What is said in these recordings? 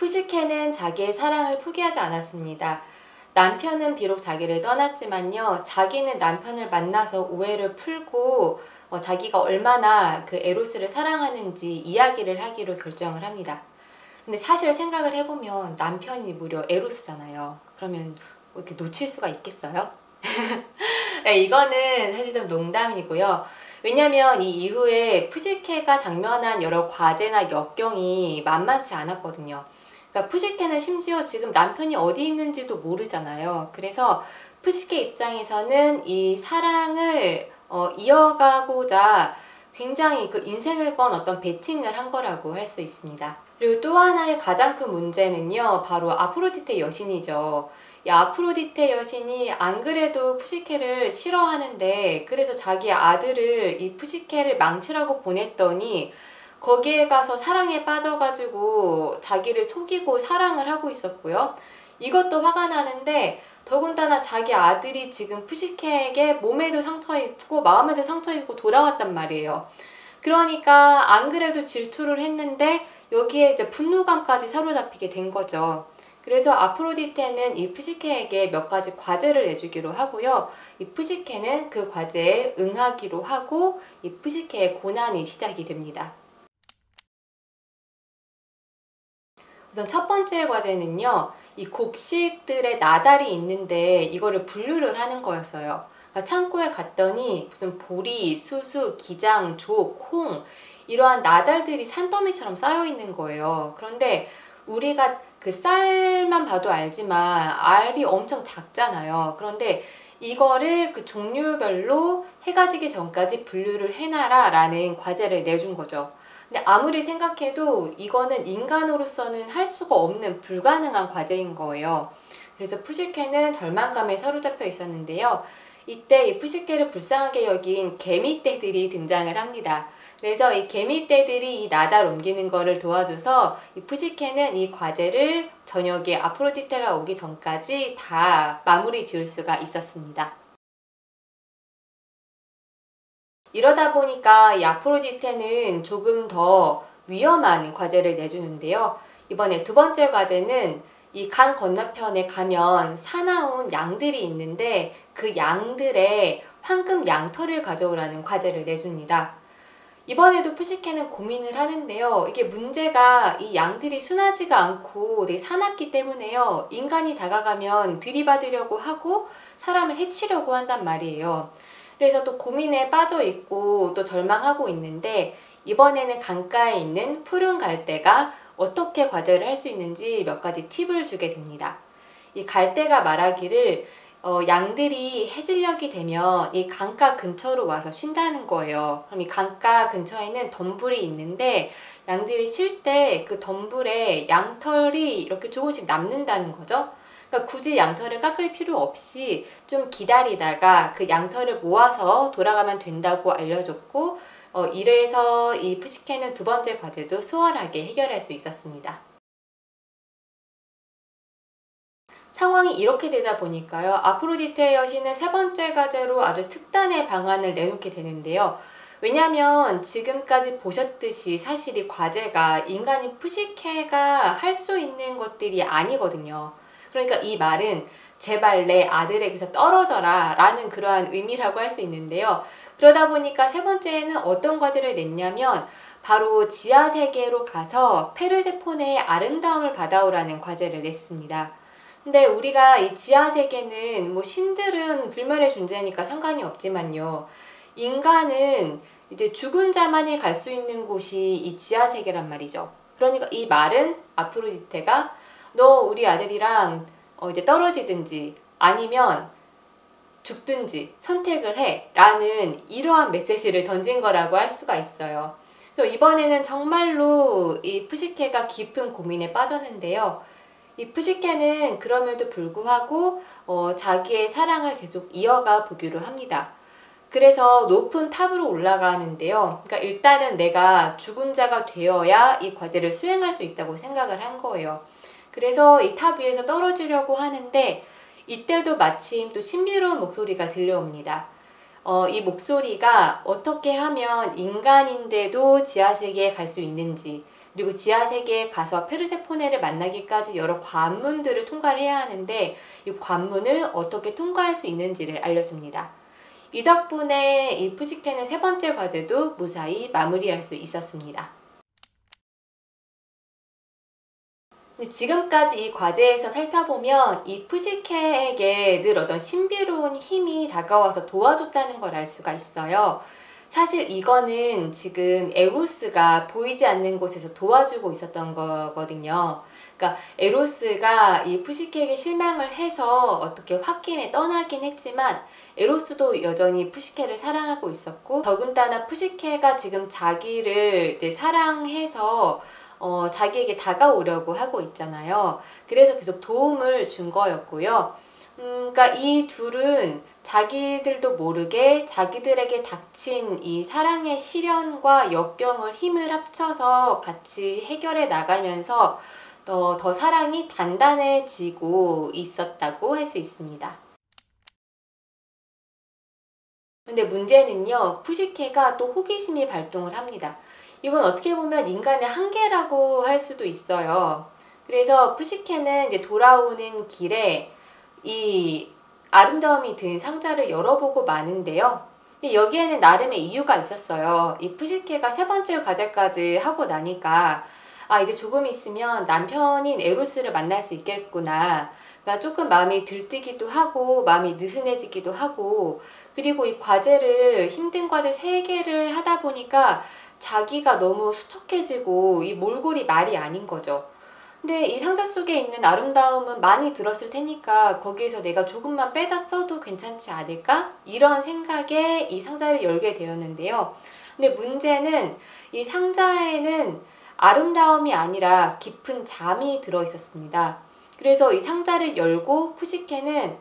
푸시케는 자기의 사랑을 포기하지 않았습니다. 남편은 비록 자기를 떠났지만요, 자기는 남편을 만나서 오해를 풀고 자기가 얼마나 그 에로스를 사랑하는지 이야기를 하기로 결정을 합니다. 근데 사실 생각을 해보면 남편이 무려 에로스잖아요. 그러면 이렇게 놓칠 수가 있겠어요? 네, 이거는 사실 좀 농담이고요. 왜냐면 이 이후에 푸시케가 당면한 여러 과제나 역경이 만만치 않았거든요. 그러니까 푸시케는 심지어 지금 남편이 어디 있는지도 모르잖아요. 그래서 푸시케 입장에서는 이 사랑을 이어가고자 굉장히 그 인생을 건 어떤 베팅을 한 거라고 할 수 있습니다. 그리고 또 하나의 가장 큰 문제는요, 바로 아프로디테 여신이죠. 이 아프로디테 여신이 안 그래도 푸시케를 싫어하는데, 그래서 자기 아들을 이 푸시케를 망치라고 보냈더니 거기에 가서 사랑에 빠져가지고 자기를 속이고 사랑을 하고 있었고요. 이것도 화가 나는데 더군다나 자기 아들이 지금 푸시케에게 몸에도 상처 입고 마음에도 상처 입고 돌아왔단 말이에요. 그러니까 안 그래도 질투를 했는데 여기에 이제 분노감까지 사로잡히게 된 거죠. 그래서 아프로디테는 이 푸시케에게 몇 가지 과제를 내주기로 하고요. 이 푸시케는 그 과제에 응하기로 하고 이 푸시케의 고난이 시작이 됩니다. 우선 첫 번째 과제는요, 이 곡식들의 나달이 있는데 이거를 분류를 하는 거였어요. 그러니까 창고에 갔더니 무슨 보리, 수수, 기장, 조, 콩 이러한 나달들이 산더미처럼 쌓여 있는 거예요. 그런데 우리가 그 쌀만 봐도 알지만 알이 엄청 작잖아요. 그런데 이거를 그 종류별로 해가 지기 전까지 분류를 해놔라 라는 과제를 내준 거죠. 근데 아무리 생각해도 이거는 인간으로서는 할 수가 없는 불가능한 과제인 거예요. 그래서 푸시케는 절망감에 사로잡혀 있었는데요. 이때 이 푸시케를 불쌍하게 여긴 개미떼들이 등장을 합니다. 그래서 이 개미떼들이 이 나달 옮기는 거를 도와줘서 이 푸시케는 이 과제를 저녁에 아프로디테가 오기 전까지 다 마무리 지을 수가 있었습니다. 이러다 보니까 이 아프로디테는 조금 더 위험한 과제를 내주는데요. 이번에 두 번째 과제는 이 강 건너편에 가면 사나운 양들이 있는데 그 양들의 황금 양털을 가져오라는 과제를 내줍니다. 이번에도 푸시케는 고민을 하는데요. 이게 문제가 이 양들이 순하지가 않고 되게 사납기 때문에요. 인간이 다가가면 들이받으려고 하고 사람을 해치려고 한단 말이에요. 그래서 또 고민에 빠져 있고 또 절망하고 있는데 이번에는 강가에 있는 푸른 갈대가 어떻게 과제를 할 수 있는지 몇 가지 팁을 주게 됩니다. 이 갈대가 말하기를 양들이 해질녘이 되면 이 강가 근처로 와서 쉰다는 거예요. 그럼 이 강가 근처에는 덤불이 있는데 양들이 쉴 때 그 덤불에 양털이 이렇게 조금씩 남는다는 거죠. 그러니까 굳이 양털을 깎을 필요 없이 좀 기다리다가 그 양털을 모아서 돌아가면 된다고 알려줬고 이래서 이 푸시케는 두 번째 과제도 수월하게 해결할 수 있었습니다. 상황이 이렇게 되다 보니까요. 아프로디테 여신은 세 번째 과제로 아주 특단의 방안을 내놓게 되는데요. 왜냐하면 지금까지 보셨듯이 사실 이 과제가 인간인 푸시케가 할 수 있는 것들이 아니거든요. 그러니까 이 말은 제발 내 아들에게서 떨어져라 라는 그러한 의미라고 할 수 있는데요. 그러다 보니까 세 번째에는 어떤 과제를 냈냐면 바로 지하 세계로 가서 페르세포네의 아름다움을 받아오라는 과제를 냈습니다. 근데 우리가 이 지하 세계는 뭐 신들은 불멸의 존재니까 상관이 없지만요. 인간은 이제 죽은 자만이 갈 수 있는 곳이 이 지하 세계란 말이죠. 그러니까 이 말은 아프로디테가 너 우리 아들이랑 이제 떨어지든지 아니면 죽든지 선택을 해 라는 이러한 메시지를 던진 거라고 할 수가 있어요. 그래서 이번에는 정말로 이 푸시케가 깊은 고민에 빠졌는데요. 이 푸시케는 그럼에도 불구하고 자기의 사랑을 계속 이어가 보기로 합니다. 그래서 높은 탑으로 올라가는데요. 그러니까 일단은 내가 죽은 자가 되어야 이 과제를 수행할 수 있다고 생각을 한 거예요. 그래서 이 탑 위에서 떨어지려고 하는데 이때도 마침 또 신비로운 목소리가 들려옵니다. 이 목소리가 어떻게 하면 인간인데도 지하세계에 갈 수 있는지, 그리고 지하 세계에 가서 페르세포네를 만나기까지 여러 관문들을 통과를 해야 하는데 이 관문을 어떻게 통과할 수 있는지를 알려줍니다. 이 덕분에 이 푸시케는 세 번째 과제도 무사히 마무리할 수 있었습니다. 지금까지 이 과제에서 살펴보면 이 푸시케에게 늘 어떤 신비로운 힘이 다가와서 도와줬다는 걸 알 수가 있어요. 사실 이거는 지금 에로스가 보이지 않는 곳에서 도와주고 있었던 거거든요. 그러니까 에로스가 이 푸시케에게 실망을 해서 어떻게 홧김에 떠나긴 했지만 에로스도 여전히 푸시케를 사랑하고 있었고, 더군다나 푸시케가 지금 자기를 이제 사랑해서 자기에게 다가오려고 하고 있잖아요. 그래서 계속 도움을 준 거였고요. 그러니까 이 둘은 자기들도 모르게 자기들에게 닥친 이 사랑의 시련과 역경을 힘을 합쳐서 같이 해결해 나가면서 더 사랑이 단단해지고 있었다고 할 수 있습니다. 근데 문제는요, 푸시케가 또 호기심이 발동을 합니다. 이건 어떻게 보면 인간의 한계라고 할 수도 있어요. 그래서 푸시케는 이제 돌아오는 길에 이 아름다움이 든 상자를 열어보고 마는데요. 근데 여기에는 나름의 이유가 있었어요. 이 푸시케가 세 번째 과제까지 하고 나니까 이제 조금 있으면 남편인 에로스를 만날 수 있겠구나. 그러니까 조금 마음이 들뜨기도 하고 마음이 느슨해지기도 하고, 그리고 이 과제를 힘든 과제 3개를 하다 보니까 자기가 너무 수척해지고 이 몰골이 말이 아닌 거죠. 근데 이 상자 속에 있는 아름다움은 많이 들었을 테니까 거기에서 내가 조금만 빼다 써도 괜찮지 않을까? 이런 생각에 이 상자를 열게 되었는데요. 근데 문제는 이 상자에는 아름다움이 아니라 깊은 잠이 들어 있었습니다. 그래서 이 상자를 열고 푸시케는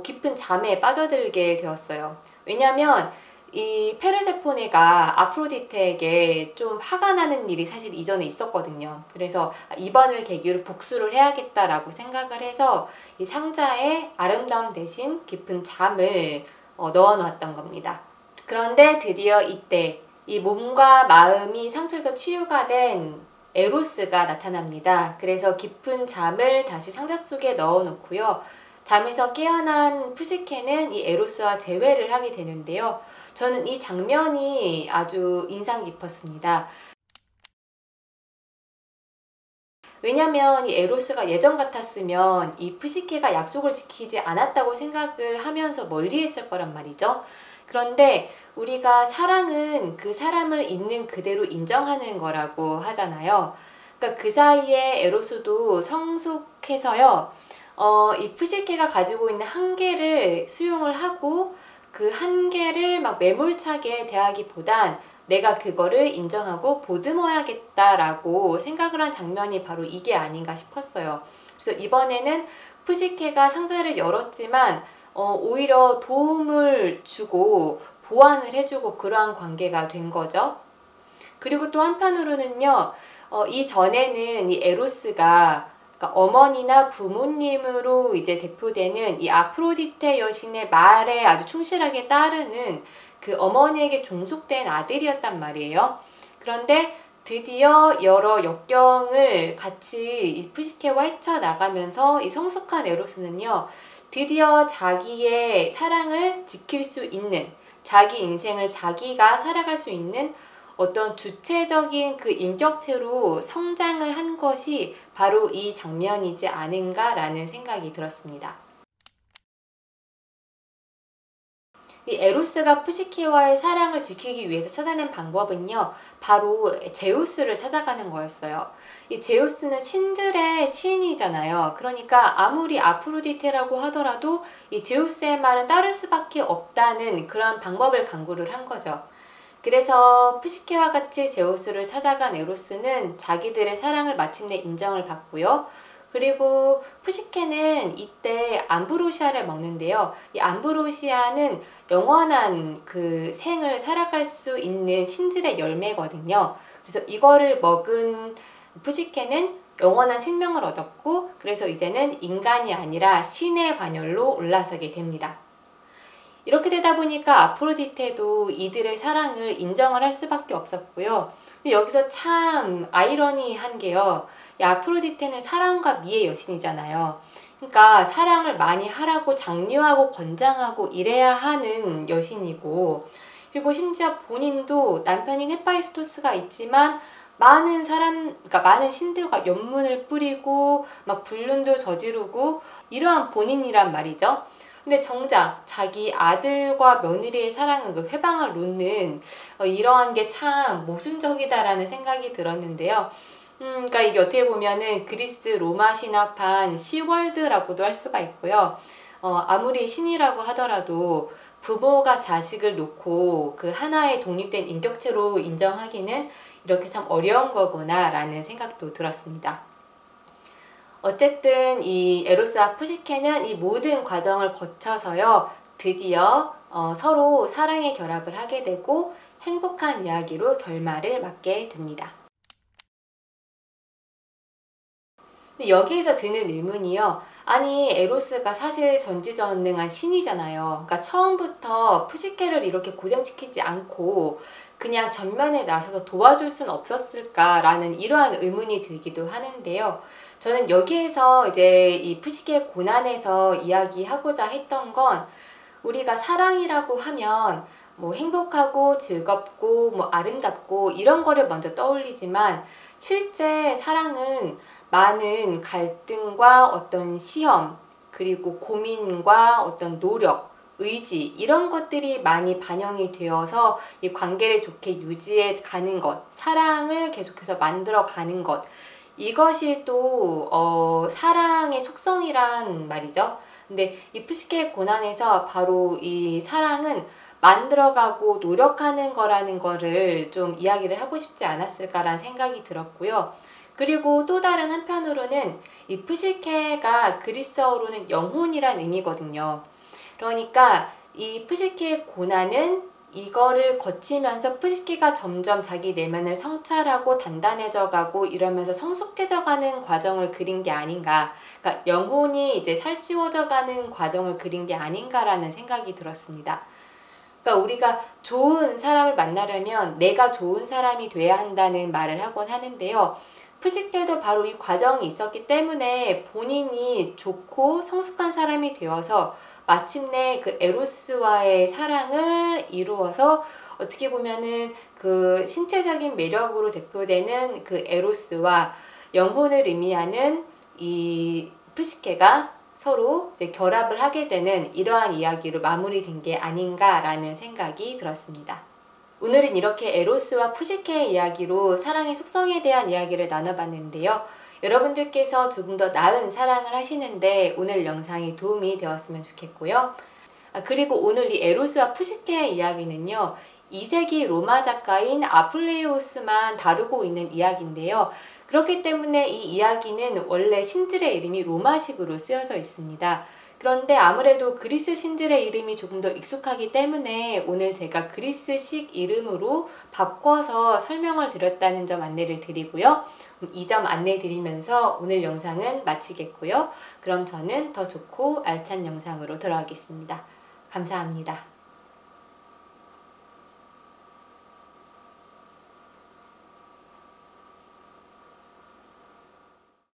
깊은 잠에 빠져들게 되었어요. 왜냐하면 이 페르세포네가 아프로디테에게 좀 화가 나는 일이 사실 이전에 있었거든요. 그래서 이번을 계기로 복수를 해야겠다라고 생각을 해서 이 상자에 아름다움 대신 깊은 잠을 넣어 놓았던 겁니다. 그런데 드디어 이때 이 몸과 마음이 상처에서 치유가 된 에로스가 나타납니다. 그래서 깊은 잠을 다시 상자 속에 넣어 놓고요. 잠에서 깨어난 푸시케는 이 에로스와 재회를 하게 되는데요. 저는 이 장면이 아주 인상 깊었습니다. 왜냐면 이 에로스가 예전 같았으면 이 푸시케가 약속을 지키지 않았다고 생각을 하면서 멀리했을 거란 말이죠. 그런데 우리가 사랑은 그 사람을 있는 그대로 인정하는 거라고 하잖아요. 그러니까 그 사이에 에로스도 성숙해서요. 이 푸시케가 가지고 있는 한계를 수용을 하고 그 한계를 막 매몰차게 대하기보단 내가 그거를 인정하고 보듬어야겠다라고 생각을 한 장면이 바로 이게 아닌가 싶었어요. 그래서 이번에는 푸시케가 상자를 열었지만 오히려 도움을 주고 보완을 해주고 그러한 관계가 된 거죠. 그리고 또 한편으로는요, 이전에는 이 에로스가 그러니까 어머니나 부모님으로 이제 대표되는 이 아프로디테 여신의 말에 아주 충실하게 따르는 그 어머니에게 종속된 아들이었단 말이에요. 그런데 드디어 여러 역경을 같이 이 푸시케와 헤쳐나가면서 이 성숙한 에로스는요, 드디어 자기의 사랑을 지킬 수 있는, 자기 인생을 자기가 살아갈 수 있는 어떤 주체적인 그 인격체로 성장을 한 것이 바로 이 장면이지 않은가라는 생각이 들었습니다. 이 에로스가 푸시케와의 사랑을 지키기 위해서 찾아낸 방법은요, 바로 제우스를 찾아가는 거였어요. 이 제우스는 신들의 신이잖아요. 그러니까 아무리 아프로디테라고 하더라도 이 제우스의 말은 따를 수밖에 없다는 그런 방법을 강구를 한 거죠. 그래서 푸시케와 같이 제우스를 찾아간 에로스는 자기들의 사랑을 마침내 인정을 받고요. 그리고 푸시케는 이때 암브로시아를 먹는데요. 이 암브로시아는 영원한 그 생을 살아갈 수 있는 신들의 열매거든요. 그래서 이거를 먹은 푸시케는 영원한 생명을 얻었고, 그래서 이제는 인간이 아니라 신의 반열로 올라서게 됩니다. 이렇게 되다 보니까 아프로디테도 이들의 사랑을 인정을 할 수밖에 없었고요. 근데 여기서 참 아이러니한 게요. 이 아프로디테는 사랑과 미의 여신이잖아요. 그러니까 사랑을 많이 하라고 장려하고 권장하고 이래야 하는 여신이고, 그리고 심지어 본인도 남편인 헤파이스토스가 있지만 그러니까 많은 신들과 연문을 뿌리고 막 불륜도 저지르고 이러한 본인이란 말이죠. 근데 정작 자기 아들과 며느리의 사랑은 그 회방을 놓는 이러한 게 참 모순적이다라는 생각이 들었는데요. 그러니까 이게 어떻게 보면은 그리스 로마 신화판 시월드라고도 할 수가 있고요. 아무리 신이라고 하더라도 부모가 자식을 놓고 그 하나의 독립된 인격체로 인정하기는 이렇게 참 어려운 거구나라는 생각도 들었습니다. 어쨌든 이 에로스와 푸시케는 이 모든 과정을 거쳐서요, 드디어 서로 사랑의 결합을 하게 되고 행복한 이야기로 결말을 맞게 됩니다. 근데 여기에서 드는 의문이요. 아니, 에로스가 사실 전지전능한 신이잖아요. 그러니까 처음부터 푸시케를 이렇게 고생시키지 않고 그냥 전면에 나서서 도와줄 순 없었을까라는 이러한 의문이 들기도 하는데요. 저는 여기에서 이제 이 푸시케의 고난에서 이야기하고자 했던 건, 우리가 사랑이라고 하면 뭐 행복하고 즐겁고 뭐 아름답고 이런 거를 먼저 떠올리지만, 실제 사랑은 많은 갈등과 어떤 시험, 그리고 고민과 어떤 노력, 의지, 이런 것들이 많이 반영이 되어서 이 관계를 좋게 유지해 가는 것, 사랑을 계속해서 만들어 가는 것, 이것이 또 사랑의 속성이란 말이죠. 근데 이 푸시케의 고난에서 바로 이 사랑은 만들어가고 노력하는 거라는 거를 좀 이야기를 하고 싶지 않았을까라는 생각이 들었고요. 그리고 또 다른 한편으로는 이 푸시케가 그리스어로는 영혼이란 의미거든요. 그러니까 이 푸시케의 고난은 이거를 거치면서 푸시케가 점점 자기 내면을 성찰하고 단단해져 가고 이러면서 성숙해져 가는 과정을 그린 게 아닌가. 그러니까 영혼이 이제 살찌워져 가는 과정을 그린 게 아닌가라는 생각이 들었습니다. 그러니까 우리가 좋은 사람을 만나려면 내가 좋은 사람이 돼야 한다는 말을 하곤 하는데요. 푸시케도 바로 이 과정이 있었기 때문에 본인이 좋고 성숙한 사람이 되어서 마침내 그 에로스와의 사랑을 이루어서, 어떻게 보면은 그 신체적인 매력으로 대표되는 그 에로스와 영혼을 의미하는 이 푸시케가 서로 이제 결합을 하게 되는 이러한 이야기로 마무리된 게 아닌가라는 생각이 들었습니다. 오늘은 이렇게 에로스와 푸시케의 이야기로 사랑의 속성에 대한 이야기를 나눠봤는데요. 여러분들께서 조금 더 나은 사랑을 하시는데 오늘 영상이 도움이 되었으면 좋겠고요. 그리고 오늘 이 에로스와 푸시케의 이야기는요, 2세기 로마 작가인 아플레이오스만 다루고 있는 이야기인데요. 그렇기 때문에 이 이야기는 원래 신들의 이름이 로마식으로 쓰여져 있습니다. 그런데 아무래도 그리스 신들의 이름이 조금 더 익숙하기 때문에 오늘 제가 그리스식 이름으로 바꿔서 설명을 드렸다는 점 안내를 드리고요. 이 점 안내 드리면서 오늘 영상은 마치겠고요. 그럼 저는 더 좋고 알찬 영상으로 돌아오겠습니다. 감사합니다.